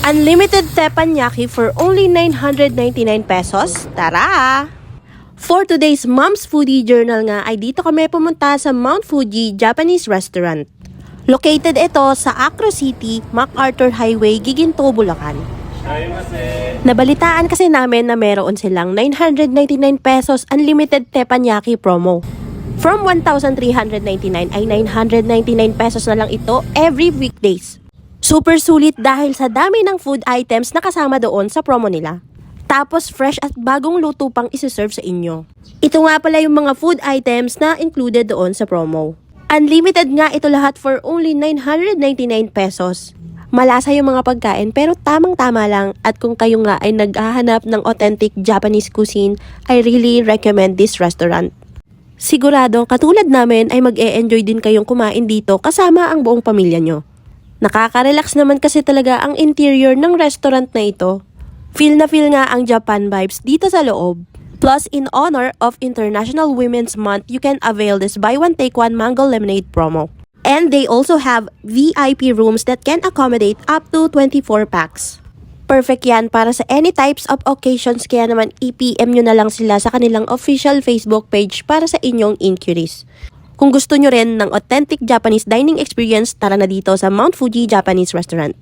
Unlimited teppanyaki for only 999 pesos. Tara! For today's Mom's Foodie Journal nga ay dito kami pumunta sa Mount Fuji Japanese Restaurant. Located ito sa Acro City, MacArthur Highway, Giginto, Bulacan. Nabalitaan kasi namin na meron silang 999 pesos unlimited teppanyaki promo. From 1,399 ay 999 pesos na lang ito every weekdays. Super sulit dahil sa dami ng food items na kasama doon sa promo nila. Tapos fresh at bagong luto pang isi-serve sa inyo. Ito nga pala yung mga food items na included doon sa promo. Unlimited nga ito lahat for only 999 pesos. Malasa yung mga pagkain pero tamang-tama lang, at kung kayo nga ay naghahanap ng authentic Japanese cuisine, I really recommend this restaurant. Sigurado katulad namin ay mag-e-enjoy din kayong kumain dito kasama ang buong pamilya nyo. Nakaka-relax naman kasi talaga ang interior ng restaurant na ito. Feel na feel nga ang Japan vibes dito sa loob. Plus, in honor of International Women's Month, you can avail this buy one take one mango lemonade promo. And they also have VIP rooms that can accommodate up to 24 packs. Perfect yan para sa any types of occasions, kaya naman i-PM nyo na lang sila sa kanilang official Facebook page para sa inyong inquiries. Kung gusto nyo rin ng authentic Japanese dining experience, tara na dito sa Mount Fuji Japanese Restaurant.